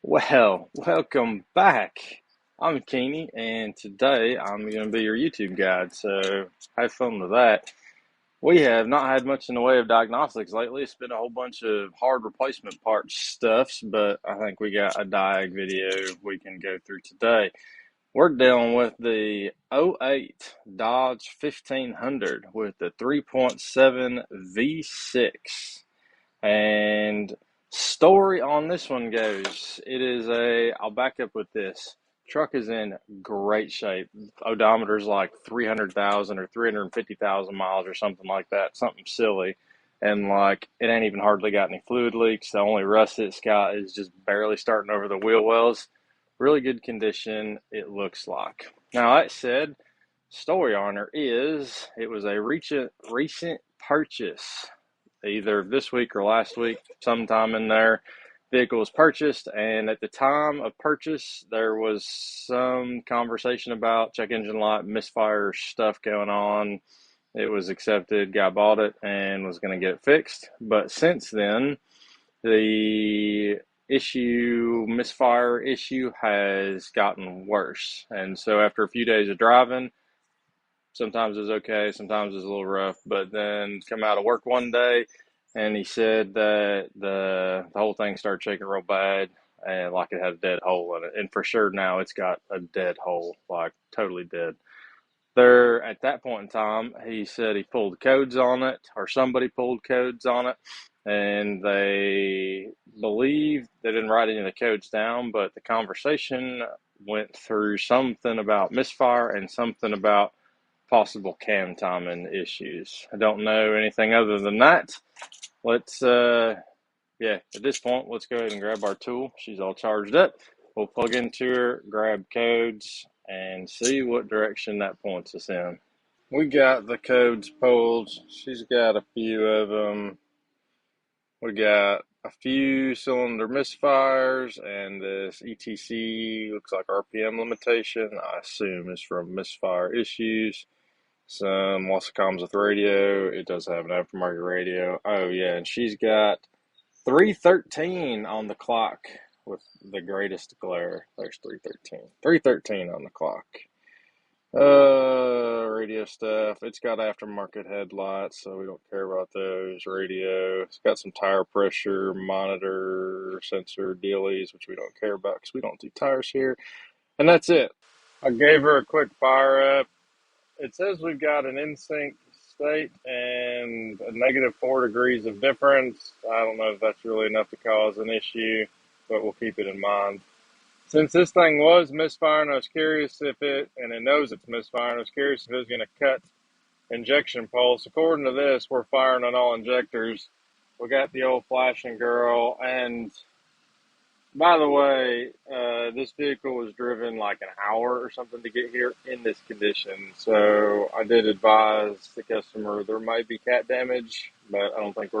Well, welcome back. I'm Keeney, and today I'm going to be your YouTube guide, so have fun with that. We have not had much in the way of diagnostics lately. It's been a whole bunch of hard replacement parts stuffs, but I think we got a diag video we can go through today. We're dealing with the '08 Dodge 1500 with the 3.7 V6. And story on this one goes, I'll back up with this. Truck is in great shape. Odometer's like 300,000 or 350,000 miles or something like that, something silly. And like, it ain't even hardly got any fluid leaks. The only rust it's got is just barely starting over the wheel wells. Really good condition, it looks like. Now, that said, story on her is it was a recent purchase either this week or last week, sometime in there. Vehicle was purchased, and at the time of purchase, there was some conversation about check engine light, misfire stuff going on. It was accepted, guy bought it, and was going to get it fixed. But since then, the misfire issue has gotten worse. And so after a few days of driving, sometimes it's okay, sometimes it's a little rough, but then come out of work one day and he said that the whole thing started shaking real bad and like it had a dead hole in it. And for sure now it's got a dead hole, like totally dead. There, at that point in time, he said he pulled codes on it, or somebody pulled codes on it, and they believe they didn't write any of the codes down, but the conversation went through something about misfire and something about possible cam timing issues. I don't know anything other than that. Let's, at this point, let's go ahead and grab our tool. She's all charged up. We'll plug into her, grab codes, and see what direction that points us in. We got the codes pulled. She's got a few of them. We got a few cylinder misfires, and this ETC looks like RPM limitation. I assume is from misfire issues. Some loss of comms with radio. It does have an aftermarket radio. Oh, yeah, and she's got 313 on the clock with the greatest glare. There's 313. 313 on the clock. Radio stuff. It's got aftermarket headlights, so we don't care about those. Radio. It's got some tire pressure monitor sensor dealies, which we don't care about because we don't do tires here. And that's it. I gave her a quick fire up. It says we've got an in-sync state and a -4 degrees of difference. I don't know if that's really enough to cause an issue, but we'll keep it in mind. Since this thing was misfiring, I was curious and it knows it's misfiring, I was curious if it was going to cut injection pulse. According to this, we're firing on all injectors. We got the old flashing girl, and by the way, this vehicle was driven like an hour or something to get here in this condition. So I did advise the customer there might be cat damage, but I don't think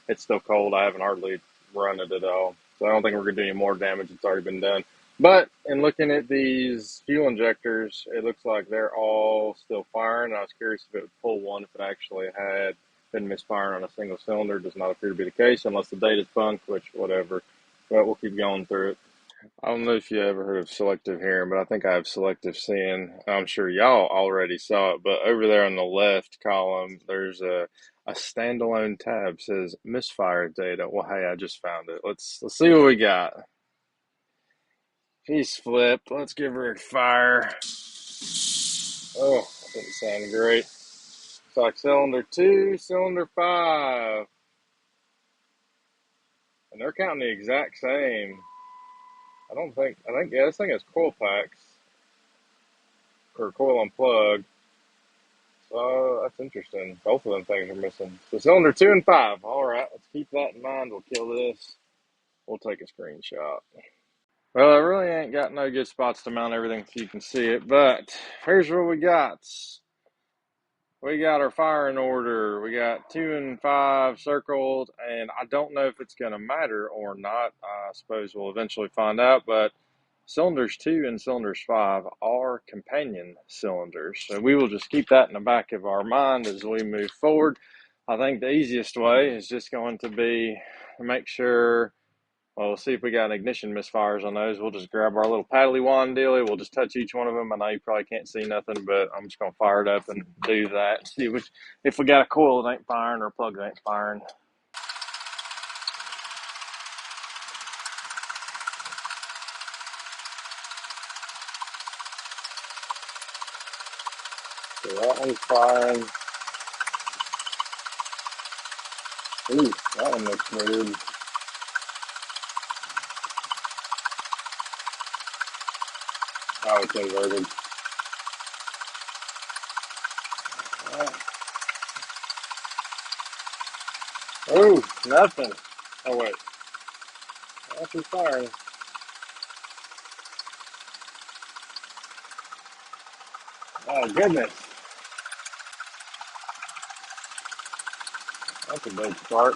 it's still cold. I haven't hardly run it at all. So I don't think we're going to do any more damage. It's already been done. But in looking at these fuel injectors, it looks like they're all still firing. I was curious if it would pull one if it actually had been misfiring on a single cylinder. It does not appear to be the case unless the data's bunked, which whatever. But we'll keep going through it. I don't know if you ever heard of selective hearing, but I think I have selective seeing. I'm sure y'all already saw it, but over there on the left column, there's a standalone tab says misfire data. Well, hey, I just found it. Let's see what we got. She's flipped. Let's give her a fire. Oh, that didn't sound great. It's like cylinder 2, cylinder 5. And they're counting the exact same. This thing has coil packs. Or coil and plug. So that's interesting. Both of them things are missing. So cylinder 2 and 5. Alright, let's keep that in mind. We'll kill this. We'll take a screenshot. Well, I really ain't got no good spots to mount everything so you can see it, but here's what we got. We got our firing order. We got 2 and 5 circled, and I don't know if it's going to matter or not. I suppose we'll eventually find out, but cylinders 2 and cylinders 5 are companion cylinders. So we will just keep that in the back of our mind as we move forward. I think the easiest way is just going to be to make sure Well, we'll see if we got ignition misfires on those. We'll just grab our little paddly wand dealy. We'll just touch each one of them. I know you probably can't see nothing, but I'm just going to fire it up and do that. See if we got a coil that ain't firing or a plug that ain't firing. So that one's firing. Ooh, that one looks weird. Oh, it's inverted. Ooh, nothing. Oh, wait. Nothing's firing. Oh, goodness. That's a big start.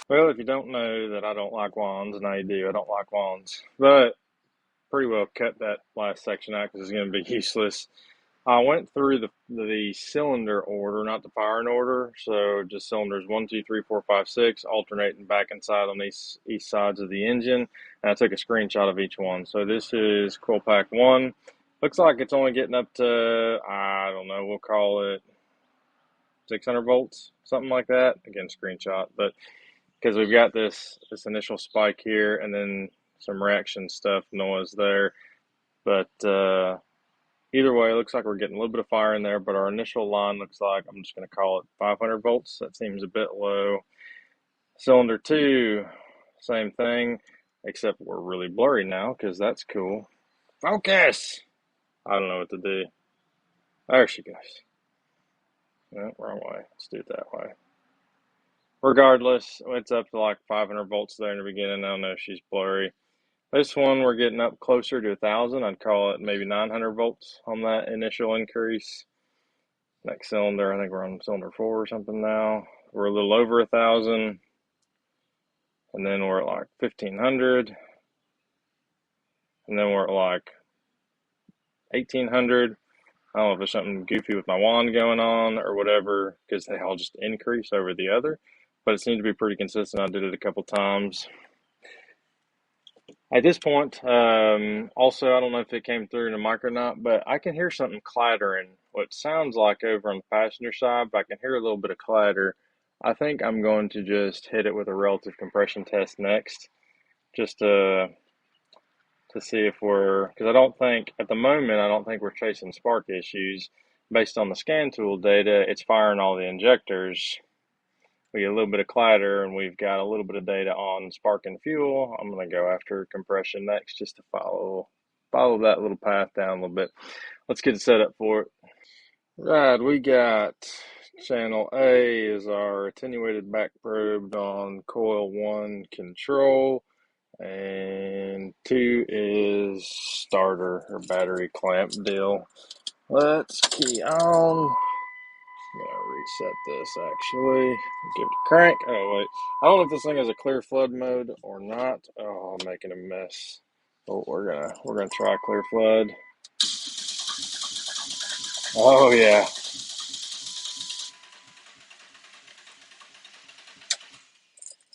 Well, if you don't know that I don't like wands, now you do. I don't like wands. But pretty well cut that last section out because it's going to be useless. I went through the cylinder order, not the firing order. So just cylinders 1, 2, 3, 4, 5, 6, alternating back and side on each sides of the engine. And I took a screenshot of each one. So this is coil pack 1. Looks like it's only getting up to, I don't know, we'll call it 600 volts, something like that. Again, screenshot, but because we've got this initial spike here and then some reaction stuff noise there. But either way, it looks like we're getting a little bit of fire in there, but our initial line looks like, I'm just going to call it 500 volts. That seems a bit low. Cylinder 2, same thing, except we're really blurry now because that's cool. Focus! I don't know what to do. There she goes. No, wrong way. Let's do it that way. Regardless, it's up to like 500 volts there in the beginning. I don't know if she's blurry. This one, we're getting up closer to 1,000. I'd call it maybe 900 volts on that initial increase. Next cylinder, I think we're on cylinder 4 or something now. We're a little over 1,000. And then we're at like 1,500. And then we're at like 1,800. I don't know if there's something goofy with my wand going on or whatever, because they all just increase over the other. But it seems to be pretty consistent. I did it a couple times. At this point, also, I don't know if it came through in the mic or not, but I can hear something clattering. What sounds like over on the passenger side, but I can hear a little bit of clatter. I think I'm going to just hit it with a relative compression test next, just to see if because I don't think, at the moment, I don't think we're chasing spark issues. Based on the scan tool data, it's firing all the injectors. We get a little bit of clatter, and we've got a little bit of data on spark and fuel. I'm going to go after compression next just to follow that little path down a little bit. Let's get it set up for it. Right, we got channel A is our attenuated back probe on coil 1 control, and 2 is starter or battery clamp deal. Let's key on. I'm gonna reset this actually. Give it a crank. Oh wait, I don't know if this thing has a clear flood mode or not. Oh, I'm making a mess. Oh, we're gonna try clear flood. Oh yeah.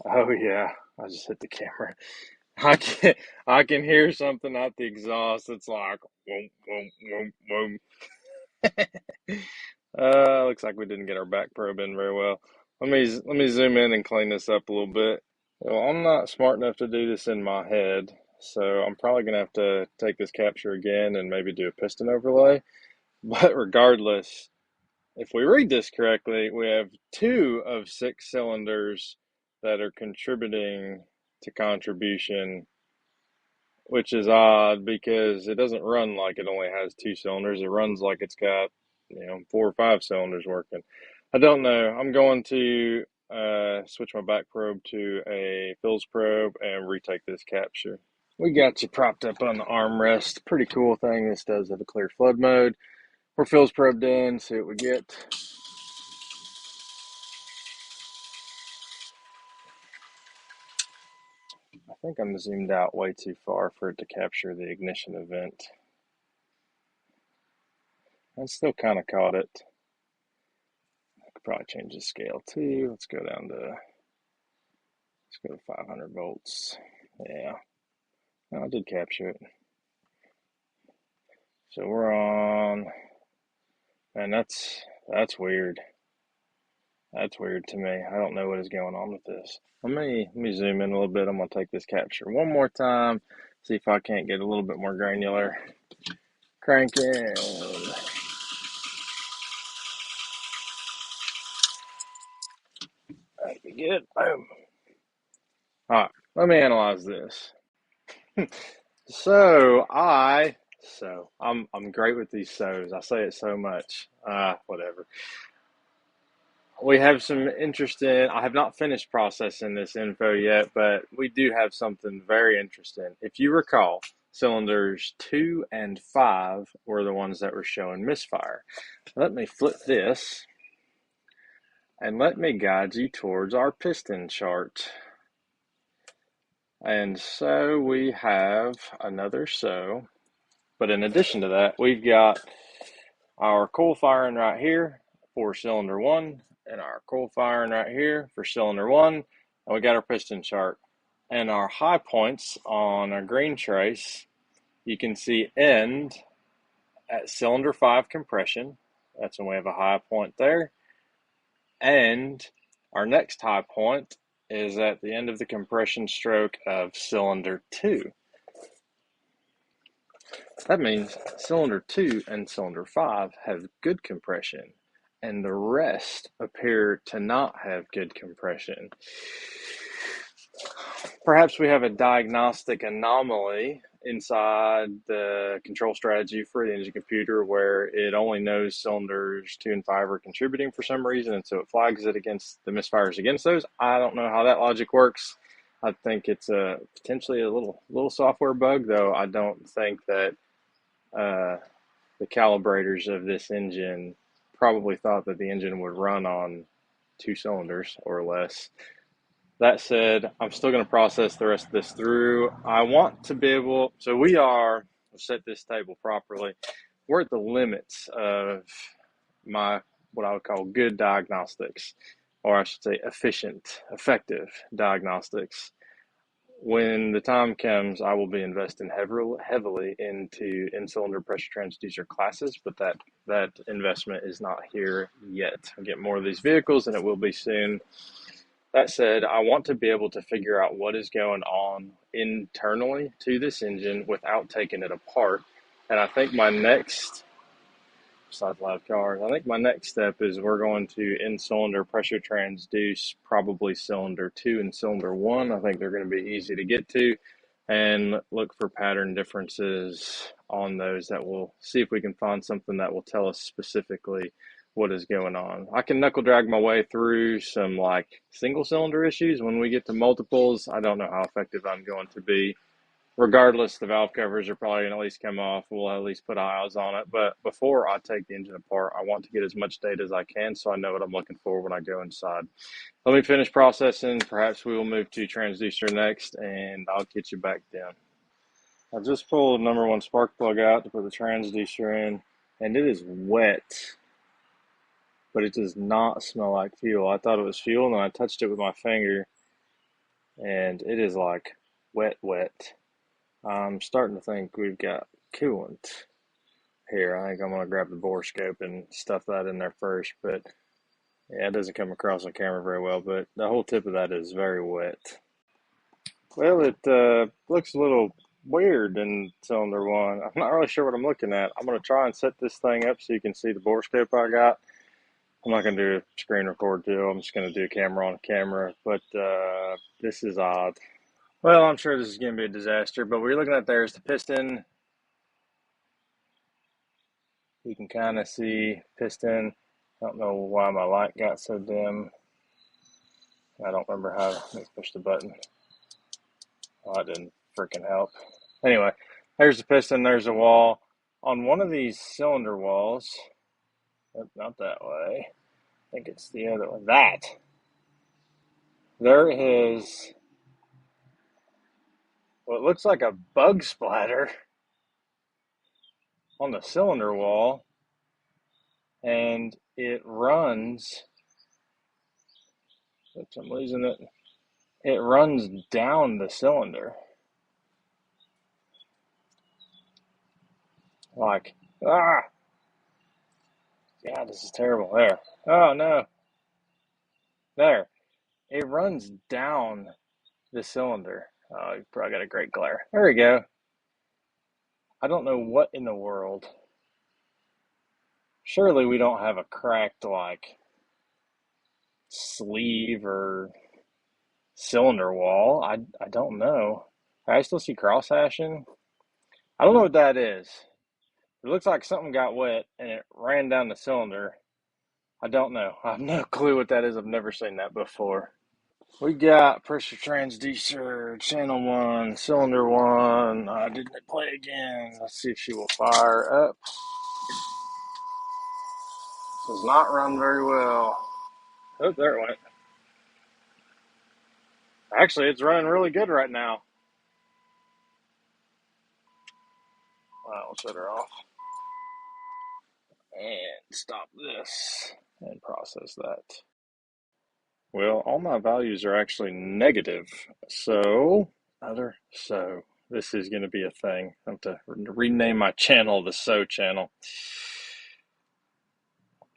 Oh yeah. I just hit the camera. I can hear something out the exhaust. It's like boom boom boom boom. Looks like we didn't get our back probe in very well. Let me zoom in and clean this up a little bit. Well, I'm not smart enough to do this in my head, so I'm probably going to have to take this capture again and maybe do a piston overlay. But regardless, if we read this correctly, we have 2 of 6 cylinders that are contributing to contribution, which is odd because it doesn't run like it only has 2 cylinders. It runs like it's got, 4 or 5 cylinders working. I don't know. I'm going to switch my back probe to a Phil's probe and retake this capture. We got you propped up on the armrest. Pretty cool thing. This does have a clear flood mode. We're Phil's probed in, see what we get. I think I'm zoomed out way too far for it to capture the ignition event. I still kind of caught it. I could probably change the scale too. Let's go to 500 volts. Yeah, no, I did capture it. So we're on, and that's weird. That's weird to me. I don't know what is going on with this. Let me zoom in a little bit. I'm gonna take this capture one more time, see if I can't get a little bit more granular. Crank in. That'd be good. Boom. All right, let me analyze this. So I'm great with these so's. I say it so much. Whatever. We have some interesting. I have not finished processing this info yet, but we do have something very interesting. If you recall, cylinders 2 and 5 were the ones that were showing misfire. Let me flip this and let me guide you towards our piston chart. And so we have another so, but in addition to that, we've got our coil firing right here for cylinder 1 and our coil firing right here for cylinder 1. And we got our piston chart. And our high points on our green trace, you can see end at cylinder 5 compression. That's when we have a high point there. And our next high point is at the end of the compression stroke of cylinder 2. That means cylinder 2 and cylinder 5 have good compression, and the rest appear to not have good compression. Perhaps we have a diagnostic anomaly inside the control strategy for the engine computer where it only knows cylinders 2 and 5 are contributing for some reason, and so it flags it against the misfires against those. I don't know how that logic works. I think it's potentially a little software bug, though I don't think that the calibrators of this engine probably thought that the engine would run on 2 cylinders or less. That said, I'm still going to process the rest of this through. I want to be able, so we'll set this table properly. We're at the limits of what I would call good diagnostics, or I should say effective diagnostics. When the time comes, I will be investing heavily into in-cylinder pressure transducer classes, but that investment is not here yet. I'll get more of these vehicles, and it will be soon. That said, I want to be able to figure out what is going on internally to this engine without taking it apart. And I think my next, besides live cars, I think my next step is we're going to in-cylinder pressure transduce probably cylinder 2 and cylinder 1. I think they're going to be easy to get to, and look for pattern differences on those that will see if we can find something that will tell us specifically what is going on. I can knuckle drag my way through some like single cylinder issues. When we get to multiples, I don't know how effective I'm going to be. Regardless, the valve covers are probably going to at least come off. We'll at least put eyes on it. But before I take the engine apart, I want to get as much data as I can so I know what I'm looking for when I go inside. Let me finish processing. Perhaps we will move to transducer next, and I'll get you back then. I just pulled number 1 spark plug out to put the transducer in, and it is wet, but it does not smell like fuel. I thought it was fuel, and then I touched it with my finger, and it is like wet. I'm starting to think we've got coolant here. I think I'm going to grab the bore scope and stuff that in there first, but yeah, it doesn't come across on camera very well, but the whole tip of that is very wet. Well, it looks a little weird in cylinder 1. I'm not really sure what I'm looking at. I'm going to try and set this thing up so you can see the bore scope I got. I'm not going to do a screen record too. I'm just going to do a camera on camera, but this is odd. Well, I'm sure this is going to be a disaster, but what you're looking at there is the piston. You can kind of see piston. I don't know why my light got so dim. I don't remember how to push the button. Oh, that didn't freaking help. Anyway, there's the piston, there's the wall. On one of these cylinder walls, not that way, I think it's the other one, there is what looks like a bug splatter on the cylinder wall, and it runs. Oops, I'm losing it. It runs down the cylinder. Like, ah, God, this is terrible. There. Oh, no. There. It runs down the cylinder. Oh, you probably got a great glare. There we go. I don't know what in the world. Surely we don't have a cracked, like, sleeve or cylinder wall. I don't know. I still see cross hashing. I don't know what that is. It looks like something got wet and it ran down the cylinder. I don't know. I have no clue what that is. I've never seen that before. We got pressure transducer, channel 1, cylinder 1. Didn't it play again? Let's see if she will fire up. Does not run very well. Oh, there it went. Actually, it's running really good right now. I'll shut her off and stop this and process that. Well, all my values are actually negative. So this is going to be a thing. I have to rename my channel the So channel.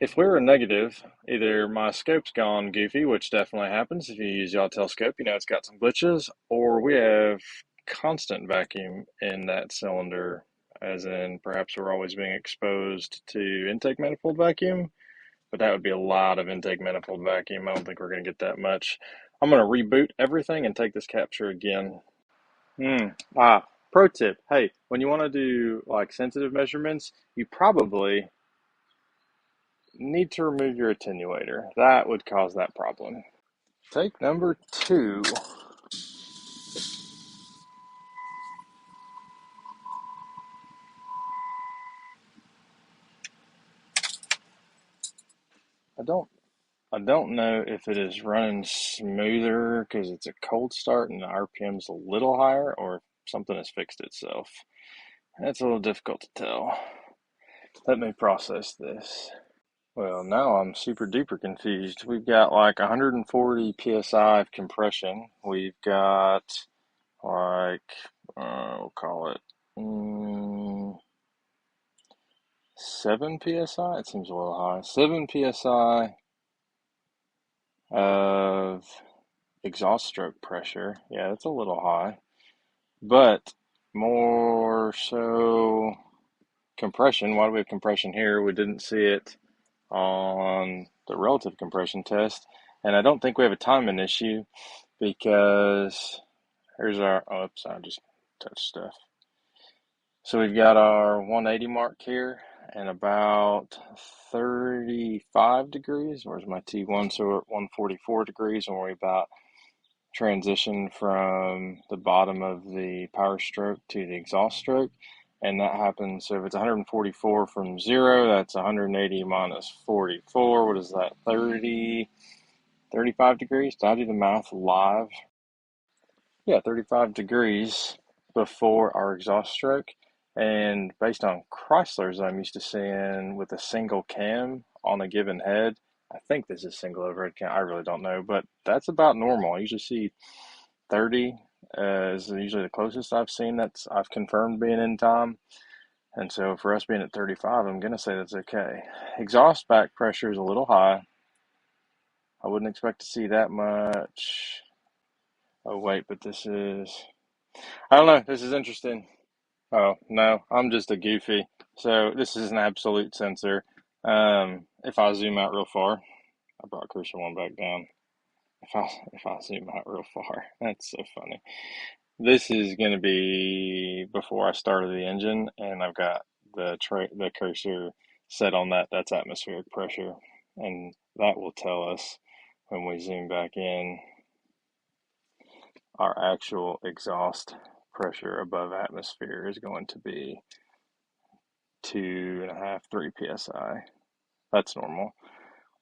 If we were negative, either my scope's gone goofy, which definitely happens if you use yaw telescope, it's got some glitches, or we have constant vacuum in that cylinder, as in perhaps we're always being exposed to intake manifold vacuum, but that would be a lot of intake manifold vacuum. I don't think we're going to get that much. I'm going to reboot everything and take this capture again. Pro tip. Hey, when you want to do like sensitive measurements, you probably need to remove your attenuator. That would cause that problem. Take number 2. I don't know if it is running smoother because it's a cold start and the RPM's a little higher, or if something has fixed itself. That's a little difficult to tell. Let me process this. Well, now I'm super duper confused. We've got like 140 psi of compression. We've got like, we'll call it 7 psi. It seems a little high. 7 psi of exhaust stroke pressure. Yeah, that's a little high. But more so compression. Why do we have compression here? We didn't see it on the relative compression test. And I don't think we have a timing issue because here's our, oops, I just touched stuff. So we've got our 180 mark here and about 35 degrees. Where's my T1? So we're at 144 degrees and we're about transition from the bottom of the power stroke to the exhaust stroke. And that happens, so if it's 144 from 0, that's 180 minus 44. What is that, 30, 35 degrees? Did I do the math live? Yeah, 35 degrees before our exhaust stroke. And based on Chryslers I'm used to seeing with a single cam on a given head, I think this is single overhead cam. I really don't know, but that's about normal. I usually see 30 is usually the closest I've seen that's I've confirmed being in time. And so for us being at 35, I'm going to say that's okay. Exhaust back pressure is a little high. I wouldn't expect to see that much. Oh, wait, but this is, I don't know. This is interesting. Oh, no, I'm just a goofy. So this is an absolute sensor. If I zoom out real far, I brought cursor one back down. If I zoom out real far, that's so funny. This is going to be before I started the engine, and I've got the cursor set on that. That's atmospheric pressure, and that will tell us when we zoom back in our actual exhaust pressure above atmosphere is going to be 2.5, 3 psi. That's normal.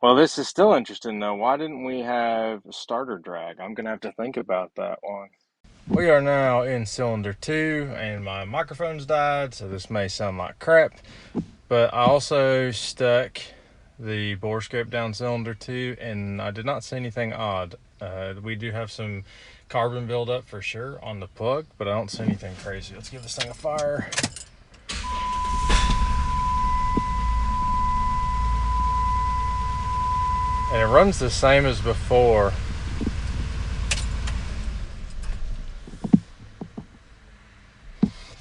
Well, this is still interesting though. Why didn't we have starter drag? I'm gonna have to think about that one. We are now in cylinder 2, and my microphone's died, so this may sound like crap. But I also stuck the borescope down cylinder 2, and I did not see anything odd. We do have some carbon buildup for sure on the plug, but I don't see anything crazy. Let's give this thing a fire. And it runs the same as before.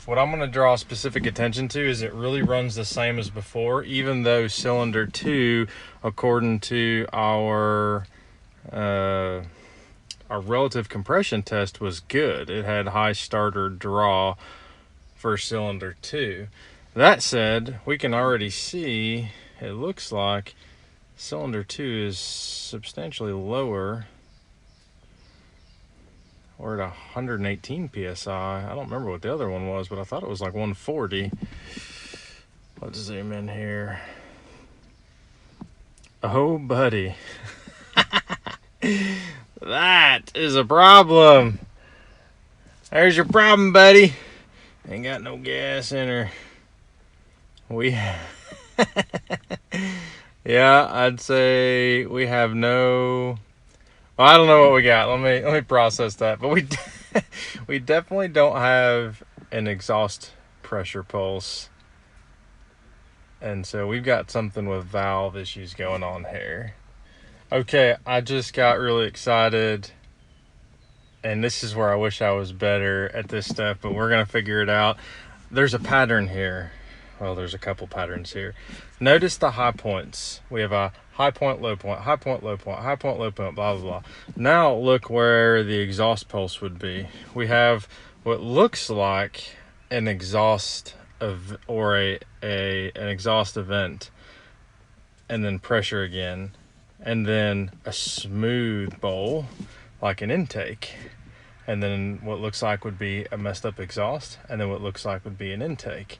What I'm going to draw specific attention to is it really runs the same as before, even though cylinder 2, according to our relative compression test, was good. It had high starter draw for cylinder 2. That said, we can already see it looks like cylinder 2 is substantially lower. We're at 118 psi. I don't remember what the other one was, but I thought it was like 140. Let's zoom in here. Oh, buddy. That is a problem. There's your problem, buddy. Ain't got no gas in her. Yeah, I'd say we have no... Well, I don't know what we got. Let me process that. But we definitely don't have an exhaust pressure pulse. And so we've got something with valve issues going on here. Okay, I just got really excited. And this is where I wish I was better at this stuff, but we're going to figure it out. There's a pattern here. Well, there's a couple patterns here. Notice the high points. We have a high point, low point, high point, low point, high point, low point, blah, blah, blah. Now look where the exhaust pulse would be. We have what looks like an exhaust or an exhaust event, and then pressure again, and then a smooth bowl like an intake, and then what looks like would be a messed up exhaust, and then what looks like would be an intake.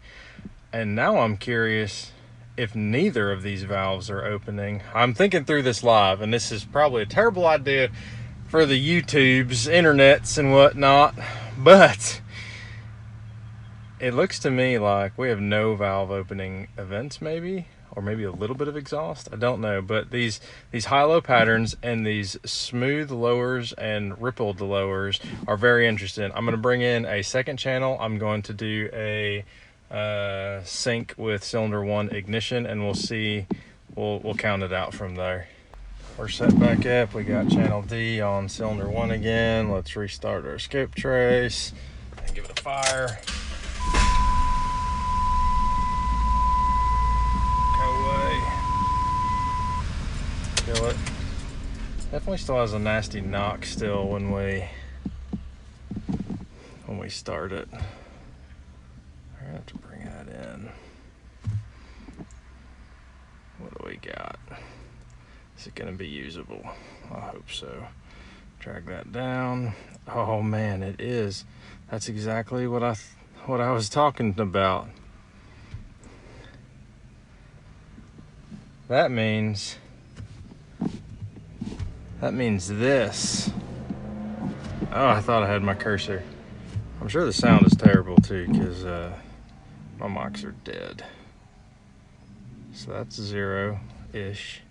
And now I'm curious if neither of these valves are opening. I'm thinking through this live, and this is probably a terrible idea for the YouTubes, internets, and whatnot, but it looks to me like we have no valve opening events, maybe, or maybe a little bit of exhaust. I don't know, but these high-low patterns and these smooth lowers and rippled lowers are very interesting. I'm going to bring in a second channel. I'm going to do a sync with cylinder 1 ignition, and we'll see, we'll count it out from there. We're set back up. We got channel D on cylinder 1 again. Let's restart our scope trace and give it a fire. Go away. Kill it. Definitely still has a nasty knock still when we start it. I have to bring that in. What do we got? Is it going to be usable? I hope so. Drag that down. Oh man, it is. That's exactly what I was talking about. That means this. Oh, I thought I had my cursor. I'm sure the sound is terrible too, because my mics are dead. So that's 0-ish.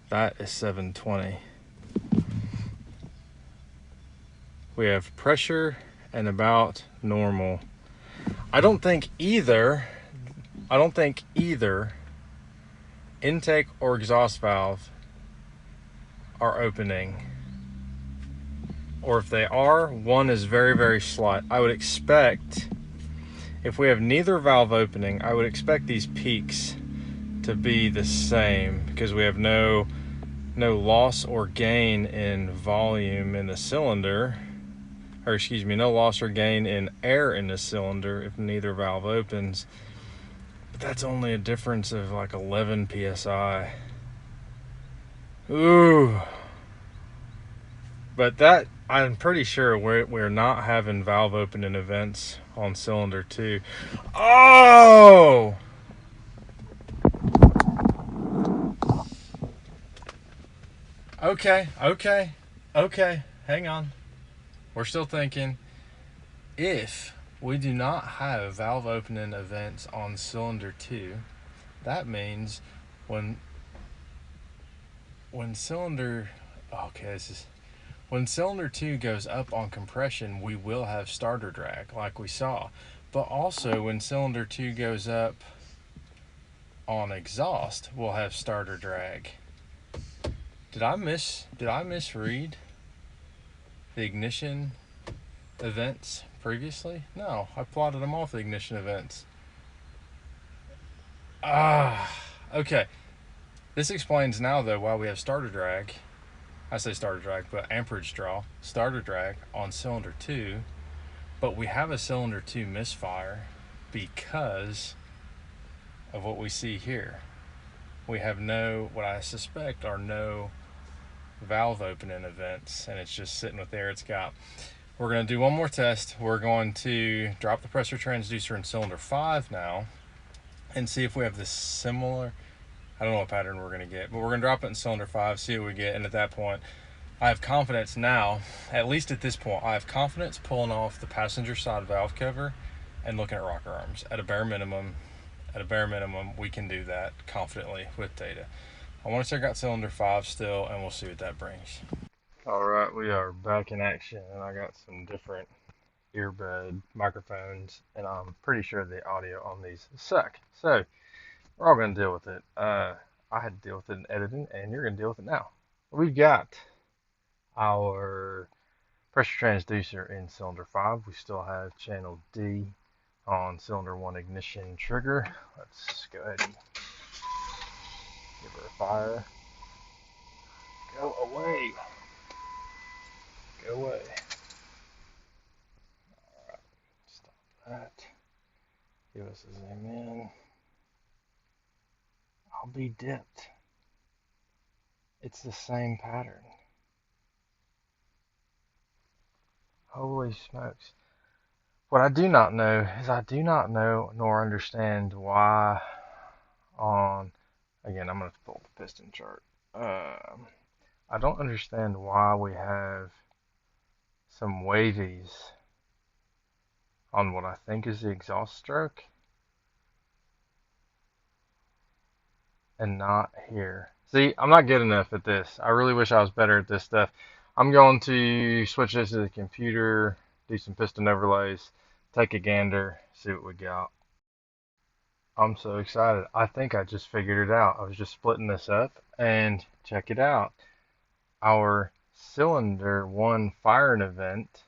That is 720. We have pressure and about normal. I don't think either intake or exhaust valve are opening. Or if they are, one is very, very slight. I would expect, if we have neither valve opening, I would expect these peaks to be the same, because we have no loss or gain in volume in the cylinder, or excuse me, no loss or gain in air in the cylinder if neither valve opens. But that's only a difference of like 11 psi. Ooh. But that, I'm pretty sure we're not having valve opening events on cylinder 2. Oh! Okay. Hang on. we're still thinking if we do not have valve opening events on cylinder 2, that means when cylinder when cylinder 2 goes up on compression, we will have starter drag like we saw. But also when cylinder 2 goes up on exhaust, we'll have starter drag. Did I misread the ignition events previously? No, I plotted them off the ignition events. Okay. This explains now though why we have starter drag. I say starter drag, but amperage draw, starter drag on cylinder 2, but we have a cylinder 2 misfire because of what we see here. We have what I suspect are no valve opening events, and it's just sitting with the air it's got. We're going to do one more test. We're going to drop the pressure transducer in cylinder 5 now and see if we have this similar, I don't know what pattern we're going to get, but we're going to drop it in cylinder 5, see what we get, and at that point, I have confidence now, at least at this point, I have confidence pulling off the passenger side valve cover and looking at rocker arms. At a bare minimum, we can do that confidently with data. I want to check out cylinder 5 still, and we'll see what that brings. Alright, we are back in action, and I got some different earbud microphones, and I'm pretty sure the audio on these suck. So, we're all going to deal with it. I had to deal with it in editing, and you're going to deal with it now. We've got our pressure transducer in cylinder 5. We still have channel D on cylinder 1 ignition trigger. Let's go ahead and give her a fire. Go away. Go away. Alright, stop that. Give us a zoom in. I'll be dipped. It's the same pattern. Holy smokes. What I do not know is I do not know nor understand why again, I'm going to pull the piston chart. I don't understand why we have some wavies on what I think is the exhaust stroke and not here. See, I'm not good enough at this. I really wish I was better at this stuff. I'm going to switch this to the computer, do some piston overlays, take a gander, see what we got. I'm so excited. I think I just figured it out. I was just splitting this up, and check it out. Our cylinder 1 firing event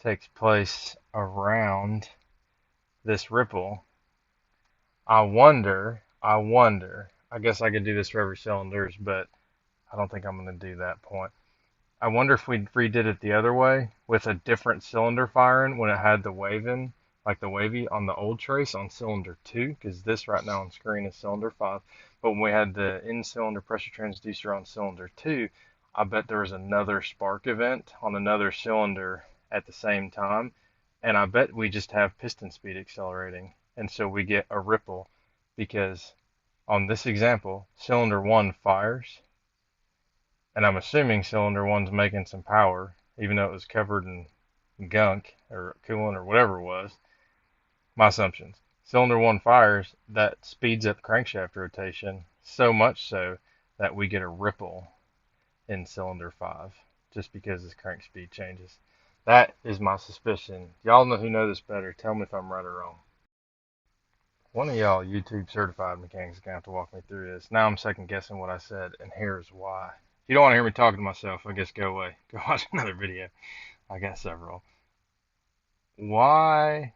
takes place around this ripple. I wonder, I guess I could do this for every cylinders, but I don't think I'm going to do that point. I wonder if we redid it the other way with a different cylinder firing when it had the waving, like the wavy on the old trace on cylinder 2, because this right now on screen is cylinder 5. But when we had the in-cylinder pressure transducer on cylinder 2, I bet there was another spark event on another cylinder at the same time, and I bet we just have piston speed accelerating, and so we get a ripple because on this example, cylinder 1 fires, and I'm assuming cylinder 1's making some power, even though it was covered in gunk or coolant or whatever it was. My assumptions. Cylinder 1 fires, that speeds up crankshaft rotation so much so that we get a ripple in cylinder 5 just because this crank speed changes. That is my suspicion. Y'all know who know this better. Tell me if I'm right or wrong. One of y'all YouTube certified mechanics is going to have to walk me through this. Now I'm second guessing what I said, and here's why. If you don't want to hear me talking to myself, I guess go away. Go watch another video. I got several. Why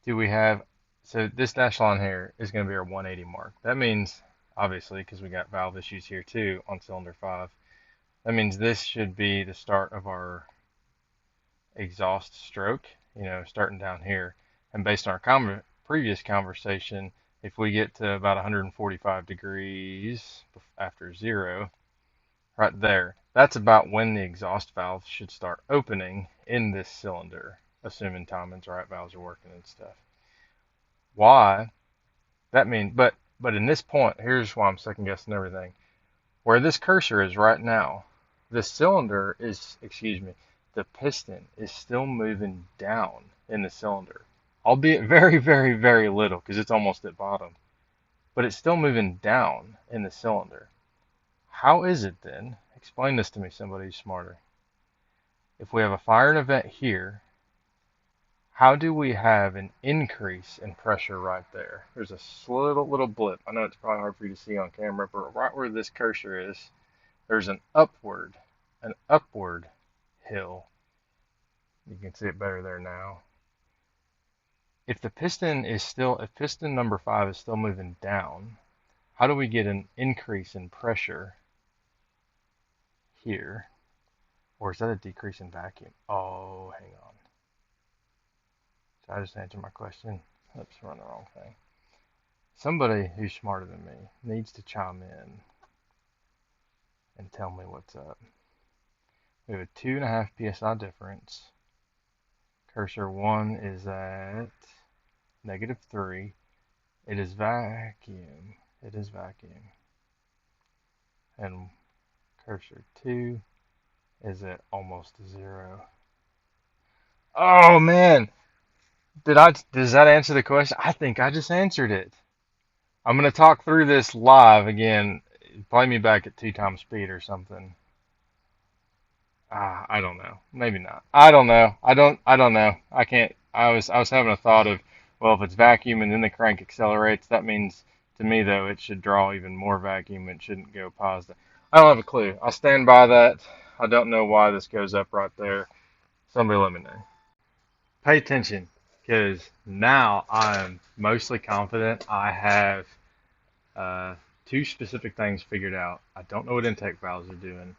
do we have, so this dash line here is going to be our 180 mark. That means, obviously, because we got valve issues here too on cylinder 5, that means this should be the start of our exhaust stroke, starting down here. And based on our previous conversation, if we get to about 145 degrees after 0, right there, that's about when the exhaust valve should start opening in this cylinder, assuming timing's right, valves are working and stuff. Why? That means, but in this point, here's why I'm second guessing everything. Where this cursor is right now, the cylinder is, excuse me, the piston is still moving down in the cylinder, albeit very, very, very little because it's almost at bottom, but it's still moving down in the cylinder. How is it then? Explain this to me, somebody who's smarter. If we have a fire and event here, how do we have an increase in pressure right there? There's a little blip. I know it's probably hard for you to see on camera, but right where this cursor is, there's an upward hill. You can see it better there now. If piston number 5 is still moving down, how do we get an increase in pressure here? Or is that a decrease in vacuum? Oh, hang on. Did I just answer my question? Oops, we're on the wrong thing. Somebody who's smarter than me needs to chime in and tell me what's up. We have a 2.5 psi difference. Cursor 1 is at -3. It is vacuum. It is vacuum. And cursor 2 is at almost 0. Oh man! Does that answer the question? I think I just answered it. I'm going to talk through this live again. Play me back at 2 times speed or something. I don't know. Maybe not. I don't know. I don't know. I can't. I was having a thought of, well, if it's vacuum and then the crank accelerates, that means to me though it should draw even more vacuum and shouldn't go positive. I don't have a clue. I'll stand by that. I don't know why this goes up right there. Somebody let me know. Pay attention, because now I'm mostly confident I have 2 specific things figured out. I don't know what intake valves are doing,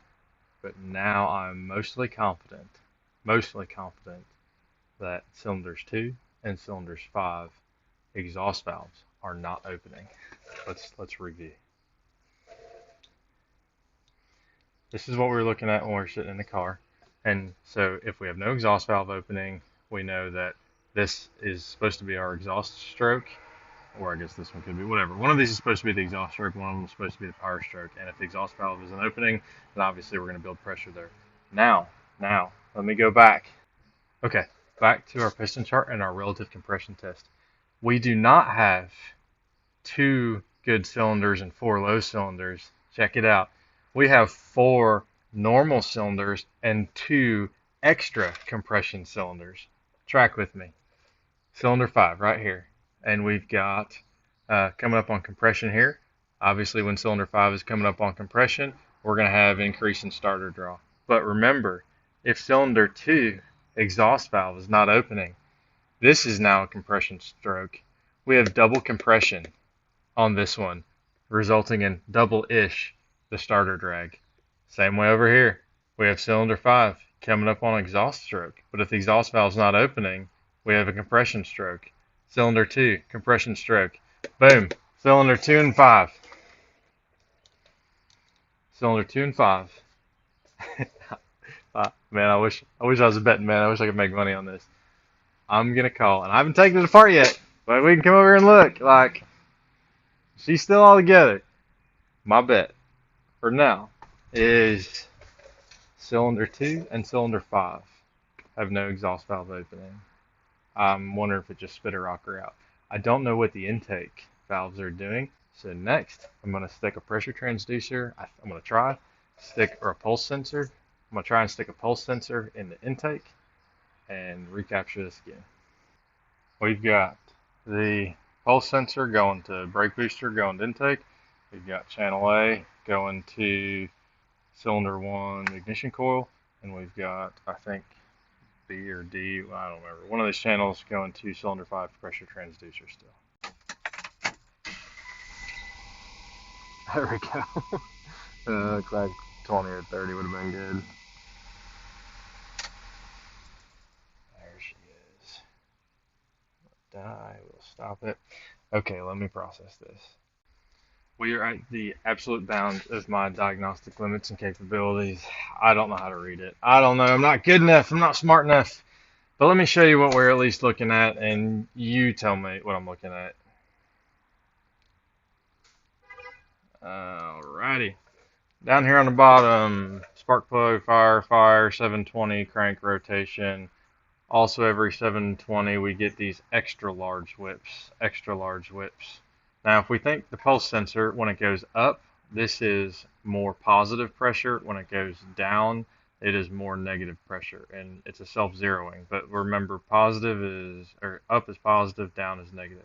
but now I'm mostly confident that cylinders 2 and cylinders 5 exhaust valves are not opening. Let's review. This is what we were looking at when we were sitting in the car. And so if we have no exhaust valve opening, we know that this is supposed to be our exhaust stroke, or I guess this one could be, whatever. One of these is supposed to be the exhaust stroke, one of them is supposed to be the power stroke. And if the exhaust valve isn't opening, then obviously we're going to build pressure there. Now, let me go back. Okay, back to our piston chart and our relative compression test. We do not have 2 good cylinders and 4 low cylinders. Check it out. We have 4 normal cylinders and 2 extra compression cylinders. Track with me. Cylinder 5 right here. And we've got coming up on compression here. Obviously, when cylinder 5 is coming up on compression, we're going to have increase in starter draw. But remember, if cylinder 2 exhaust valve is not opening, this is now a compression stroke. We have double compression on this one, resulting in double-ish the starter drag. Same way over here. We have cylinder 5 coming up on exhaust stroke, but if the exhaust valve's not opening, we have a compression stroke. Cylinder 2, compression stroke. Boom. Cylinder 2 and 5. Cylinder 2 and 5. Man, I wish I was a betting man. I wish I could make money on this. I'm gonna call, and I haven't taken it apart yet, but we can come over here and look. Like, she's still all together. My bet for now is cylinder 2 and cylinder 5 have no exhaust valve opening. I'm wondering if it just spit a rocker out. I don't know what the intake valves are doing. So next, I'm going to stick a pressure transducer. I'm going to try or a pulse sensor. I'm going to try and stick a pulse sensor in the intake and recapture this again. We've got the pulse sensor going to brake booster, going to intake. We've got channel A going to cylinder 1 ignition coil. And we've got, I think, B or D, I don't remember. One of these channels going to cylinder 5 pressure transducer still. There we go. Looks like 20 or 30 would have been good. There she is. Die, we'll stop it. Okay, let me process this. We are at the absolute bound of my diagnostic limits and capabilities. I don't know how to read it. I don't know. I'm not good enough. I'm not smart enough. But let me show you what we're at least looking at, and you tell me what I'm looking at. Alrighty. Down here on the bottom, spark plug, fire, 720 crank rotation. Also, every 720 we get these extra large whips, Now, if we think the pulse sensor, when it goes up, this is more positive pressure. When it goes down, it is more negative pressure, and it's a self-zeroing. But remember, up is positive, down is negative.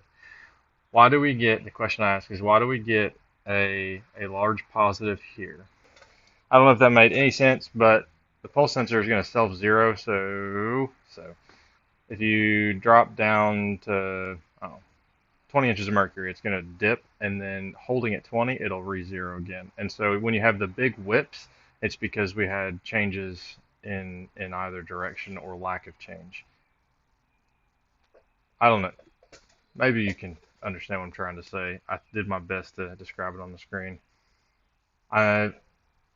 The question I ask is, why do we get a large positive here? I don't know if that made any sense, but the pulse sensor is going to self-zero, so if you drop down to 20 inches of mercury, it's going to dip, and then holding at 20, it'll re-zero again. And so when you have the big whips, it's because we had changes in either direction or lack of change. I don't know. Maybe you can understand what I'm trying to say. I did my best to describe it on the screen.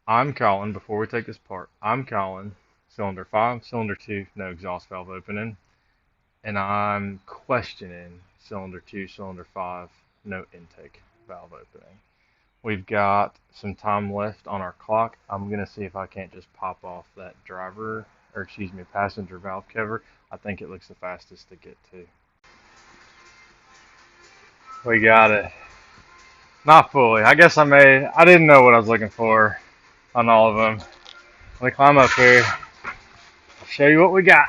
I'm calling, before we take this apart, I'm calling cylinder 5, cylinder 2, no exhaust valve opening. And I'm questioning cylinder 2, cylinder 5, no intake valve opening. We've got some time left on our clock. I'm going to see if I can't just pop off that passenger valve cover. I think it looks the fastest to get to. We got it. Not fully. I guess I didn't know what I was looking for on all of them. Let me climb up here. I'll show you what we got.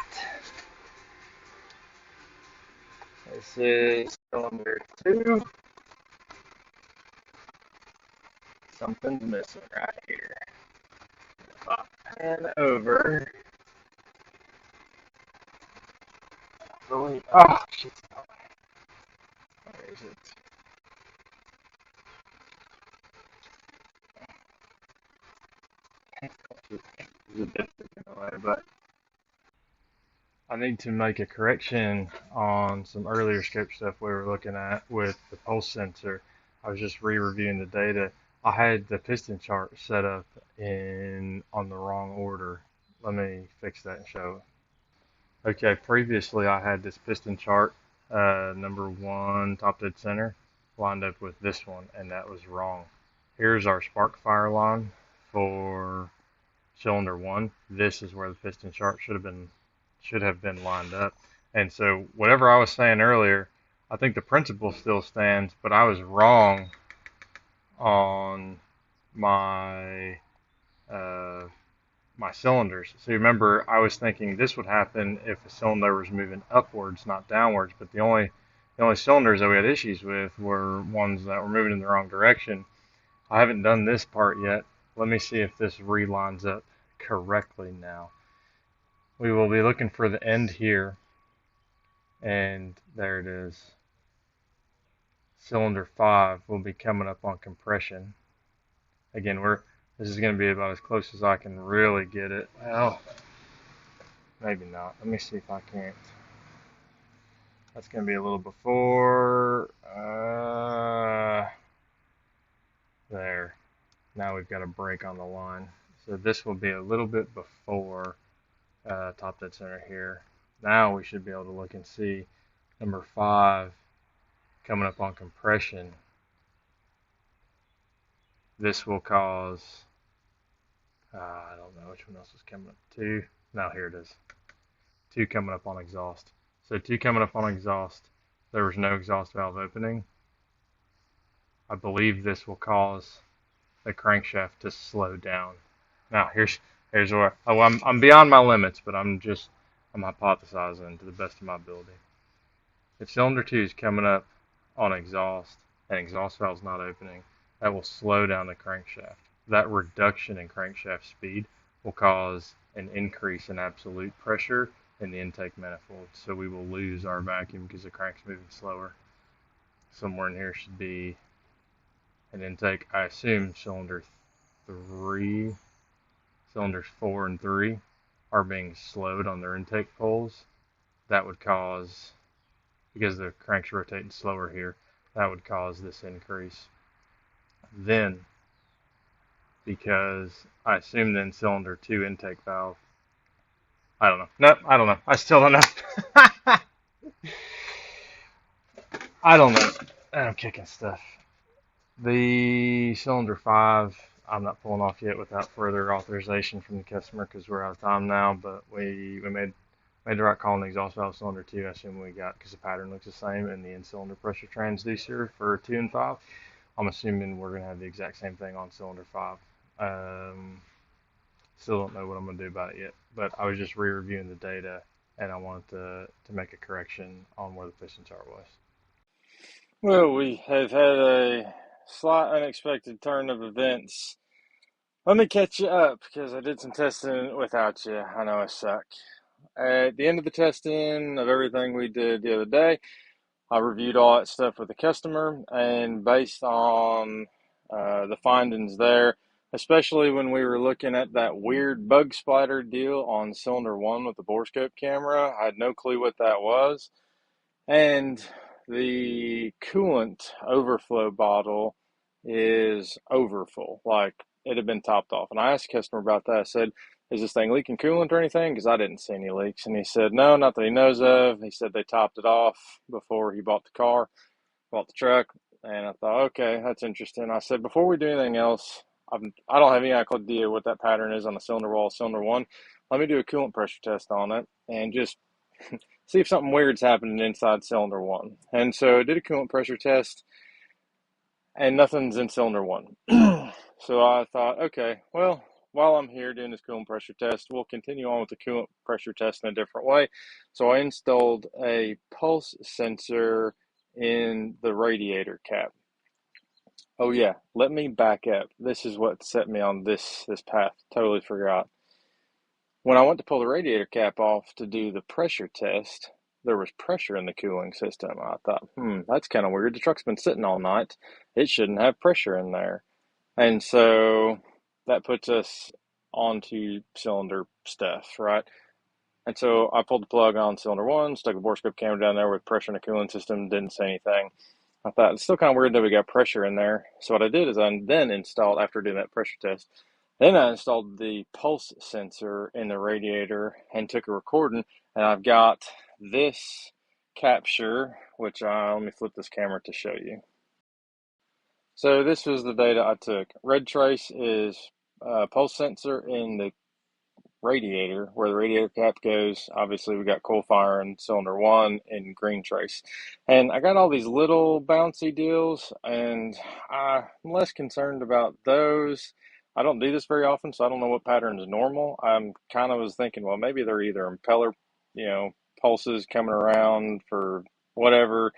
This is cylinder 2. Something's missing right here. Up and over. Oh, shit. Where is it? But I need to make a correction on some earlier scope stuff we were looking at with the pulse sensor. I was just re-reviewing the data. I had the piston chart set up on the wrong order. Let me fix that and show it. Okay, previously I had this piston chart, number 1 top dead center, lined up with this one, and that was wrong. Here's our spark fire line for cylinder 1. This is where the piston chart should have been lined up. And so whatever I was saying earlier, I think the principle still stands, but I was wrong on my my cylinders. So remember, I was thinking this would happen if a cylinder was moving upwards, not downwards, but the only cylinders that we had issues with were ones that were moving in the wrong direction. I haven't done this part yet. Let me see if this relines up correctly now. We will be looking for the end here, and there it is. Cylinder 5 will be coming up on compression. Again, this is going to be about as close as I can really get it. Well, maybe not. Let me see if I can't. That's going to be a little before. There. Now we've got a break on the line. So this will be a little bit before top dead center here. Now we should be able to look and see number 5 coming up on compression. This will cause, I don't know which one else is coming up. 2, now here it is. 2 coming up on exhaust. So 2 coming up on exhaust, there was no exhaust valve opening. I believe this will cause the crankshaft to slow down. Now here's where I'm beyond my limits, but I'm hypothesizing to the best of my ability. If cylinder 2 is coming up on exhaust and exhaust valve's not opening, that will slow down the crankshaft. That reduction in crankshaft speed will cause an increase in absolute pressure in the intake manifold. So we will lose our vacuum because the crank's moving slower. Somewhere in here should be an intake. I assume cylinders 4 and 3 are being slowed on their intake poles. That would cause, because the crank's rotating slower here, that would cause this increase. Then, because I assume then cylinder 2 intake valve, I don't know. Nope, I don't know. I still don't know. I don't know. I'm kicking stuff. The cylinder 5, I'm not pulling off yet without further authorization from the customer because we're out of time now. But we made the right call on the exhaust valve cylinder 2. I assume we got, because the pattern looks the same, and the in-cylinder pressure transducer for 2 and 5. I'm assuming we're going to have the exact same thing on cylinder 5. Still don't know what I'm going to do about it yet, but I was just re-reviewing the data, and I wanted to make a correction on where the piston chart was. Well, we have had a slight unexpected turn of events. Let me catch you up because I did some testing without you. I know I suck. At the end of the testing of everything we did the other day, I reviewed all that stuff with the customer, and based on the findings there, especially when we were looking at that weird bug splatter deal on cylinder 1 with the borescope camera, I had no clue what that was. And the coolant overflow bottle is overfull, like it had been topped off. And I asked the customer about that. I said, is this thing leaking coolant or anything? Because I didn't see any leaks. And he said, no, not that he knows of. He said they topped it off before he bought the truck. And I thought, okay, that's interesting. I said, before we do anything else, I don't have any idea what that pattern is on the cylinder wall, cylinder 1. Let me do a coolant pressure test on it and just see if something weird's happening inside cylinder 1. And so I did a coolant pressure test, and nothing's in cylinder 1. So I thought, okay, well, while I'm here doing this coolant pressure test, we'll continue on with the coolant pressure test in a different way. So I installed a pulse sensor in the radiator cap. Oh yeah, let me back up. This is what set me on this path. Totally forgot. When I went to pull the radiator cap off to do the pressure test, there was pressure in the cooling system. I thought, that's kind of weird. The truck's been sitting all night. It shouldn't have pressure in there. And so that puts us onto cylinder stuff, right? And so I pulled the plug on cylinder 1, stuck a borescope camera down there with pressure in the cooling system, didn't say anything. I thought it's still kind of weird that we got pressure in there. So what I did is I then installed, after doing that pressure test, then I installed the pulse sensor in the radiator and took a recording. And I've got this capture, which let me flip this camera to show you. So this was the data I took. Red trace is pulse sensor in the radiator, where the radiator cap goes. Obviously, we got coal fire in cylinder 1 and green trace. And I got all these little bouncy deals, and I'm less concerned about those. I don't do this very often, so I don't know what pattern is normal. I'm kind of was thinking, well, maybe they're either impeller, pulses coming around for whatever,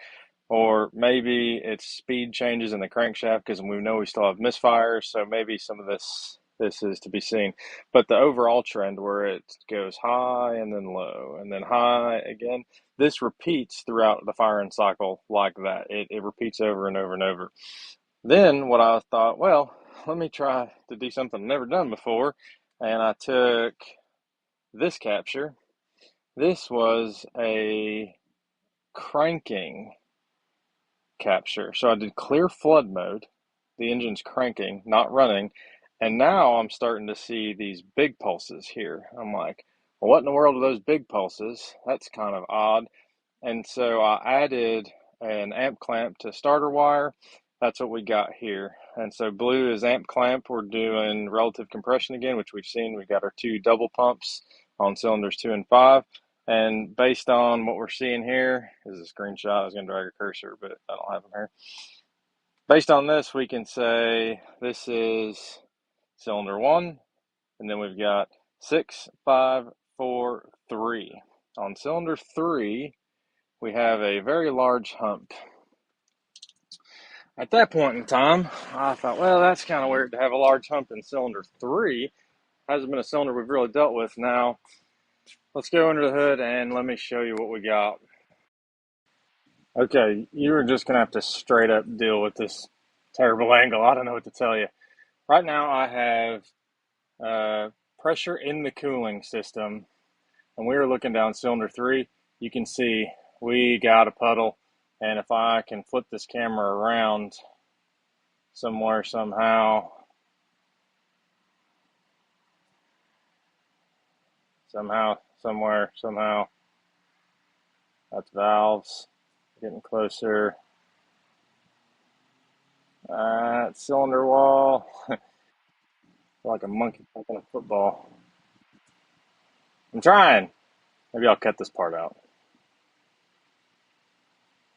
or maybe it's speed changes in the crankshaft, because we know we still have misfires, so maybe some of this is to be seen. But the overall trend where it goes high and then low and then high again, this repeats throughout the firing cycle like that. It repeats over and over and over. Then what I thought, well, let me try to do something I've never done before, and I took this capture. This was a cranking capture. So I did clear flood mode. The engine's cranking, not running. And now I'm starting to see these big pulses here. I'm like, well, what in the world are those big pulses? That's kind of odd. And so I added an amp clamp to starter wire. That's what we got here. And so blue is amp clamp. We're doing relative compression again, which we've seen. We got our 2 double pumps on cylinders 2 and 5. And based on what we're seeing here, is a screenshot. I was going to drag a cursor, but I don't have them here. Based on this, we can say this is cylinder 1, and then we've got 6, 5, 4, 3. On cylinder 3, we have a very large hump. At that point in time, I thought, well, that's kind of weird to have a large hump in cylinder 3. Hasn't been a cylinder we've really dealt with. Now, let's go under the hood and let me show you what we got. Okay, you're just going to have to straight up deal with this terrible angle. I don't know what to tell you. Right now, I have pressure in the cooling system, and we are looking down cylinder 3. You can see we got a puddle, and if I can flip this camera around somewhere, somehow, that's valves. Getting closer. Cylinder wall. feel like a monkey kicking a football. I'm trying. Maybe I'll cut this part out.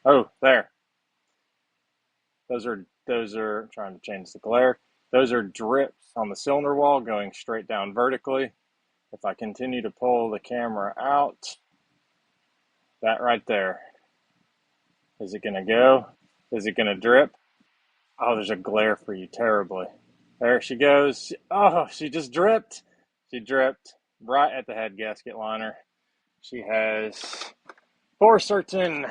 Oh, there. Those are I'm trying to change the glare. Those are drips on the cylinder wall going straight down vertically. If I continue to pull the camera out, that right there. Is it gonna go? Is it gonna drip? Oh, there's a glare for you terribly. There she goes. Oh, she just dripped. She dripped right at the head gasket liner. She has for certain.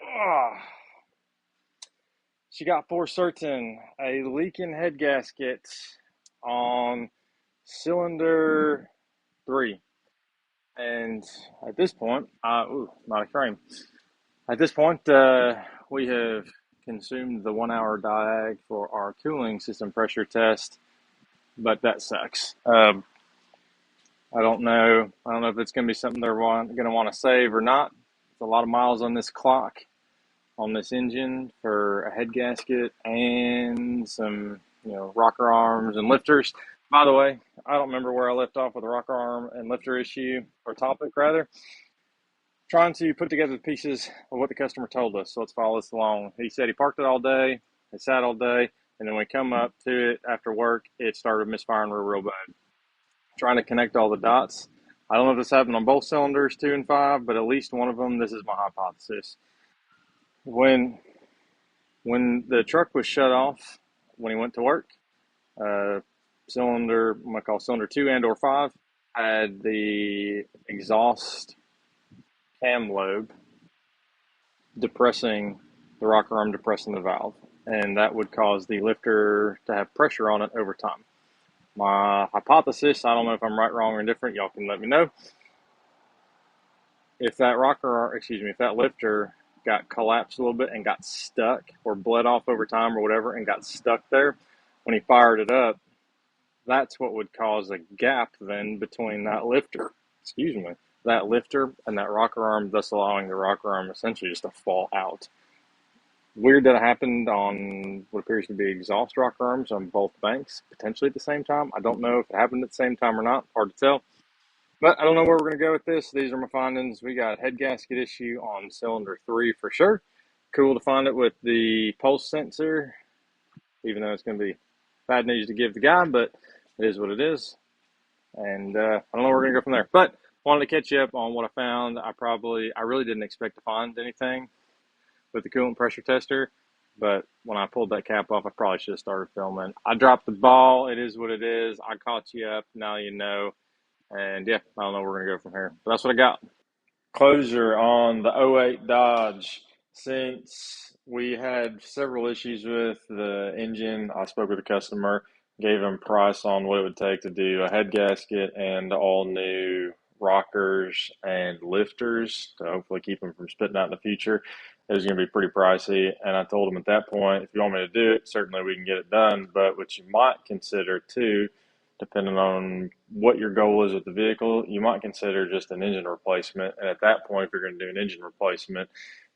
Oh, she got for certain a leaking head gasket on cylinder 3. And at this point, not a crane. At this point, we have consumed the 1 hour diag for our cooling system pressure test, but that sucks. I don't know. I don't know if it's going to be something they're going to want to save or not. It's a lot of miles on this clock, on this engine for a head gasket and some, rocker arms and lifters. By the way, I don't remember where I left off with the rocker arm and lifter issue, or topic rather. Trying to put together the pieces of what the customer told us. So let's follow this along. He said he parked it all day, it sat all day, and then when we come up to it after work, it started misfiring real bad. Trying to connect all the dots. I don't know if this happened on both cylinders, 2 and 5, but at least one of them, this is my hypothesis. When the truck was shut off, when he went to work, cylinder, I'm going to call cylinder 2 and or 5, had the exhaust cam lobe depressing the rocker arm, depressing the valve, and that would cause the lifter to have pressure on it over time. My hypothesis, I don't know if I'm right, wrong, or indifferent, y'all can let me know. If that if that lifter got collapsed a little bit and got stuck or bled off over time or whatever and got stuck there, when he fired it up, that's what would cause a gap then between that lifter, that lifter and that rocker arm, thus allowing the rocker arm essentially just to fall out. Weird that it happened on what appears to be exhaust rocker arms on both banks, potentially at the same time. I don't know if it happened at the same time or not. Hard to tell. But I don't know where we're going to go with this. These are my findings. We got head gasket issue on cylinder 3 for sure. Cool to find it with the pulse sensor, even though it's going to be bad news to give the guy, but it is what it is. And I don't know where we're going to go from there. But wanted to catch you up on what I found. I really didn't expect to find anything with the coolant pressure tester, but when I pulled that cap off, I probably should have started filming. I dropped the ball. It is what it is. I caught you up. Now you know. And yeah, I don't know where we're going to go from here. But that's what I got. Closure on the '08 Dodge. Since we had several issues with the engine, I spoke with the customer, gave him a price on what it would take to do a head gasket and all new rockers and lifters to hopefully keep them from spitting out in the future. It was going to be pretty pricey. And I told him at that point, if you want me to do it, certainly we can get it done. But what you might consider too, depending on what your goal is with the vehicle, you might consider just an engine replacement. And at that point, if you're going to do an engine replacement,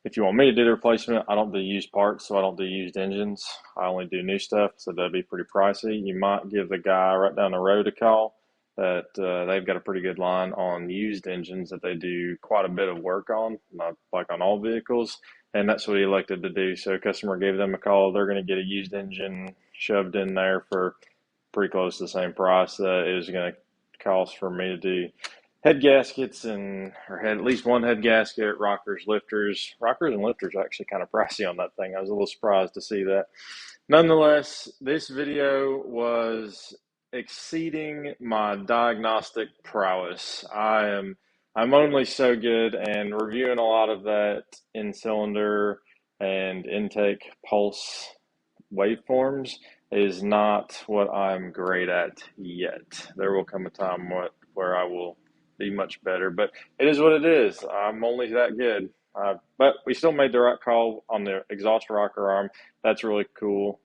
if you want me to do the replacement, I don't do used parts, so I don't do used engines. I only do new stuff, so that'd be pretty pricey. You might give the guy right down the road a call that they've got a pretty good line on used engines that they do quite a bit of work on, not like on all vehicles. And that's what he elected to do. So a customer gave them a call. They're going to get a used engine shoved in there for pretty close to the same price that it was going to cost for me to do head gaskets or at least one head gasket, rockers, lifters. Rockers and lifters are actually kind of pricey on that thing. I was a little surprised to see that. Nonetheless, this video was exceeding my diagnostic prowess. I'm only so good, and reviewing a lot of that in cylinder and intake pulse waveforms is not what I'm great at yet. There will come a time where I will be much better, but it is what it is. I'm only that good. But we still made the right call on the exhaust rocker arm. That's really cool.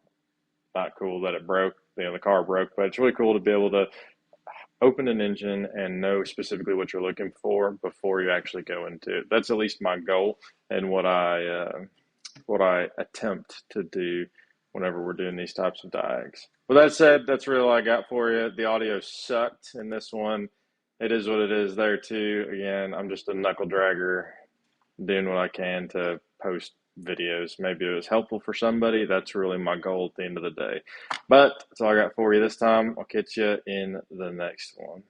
Not cool that it broke, the car broke, but it's really cool to be able to open an engine and know specifically what you're looking for before you actually go into it. That's at least my goal and what I attempt to do whenever we're doing these types of diags. With that said, that's really all I got for you. The audio sucked in this one. It is what it is there too. Again, I'm just a knuckle dragger doing what I can to post videos. Maybe it was helpful for somebody. That's really my goal at the end of the day. But that's all I got for you this time. I'll catch you in the next one.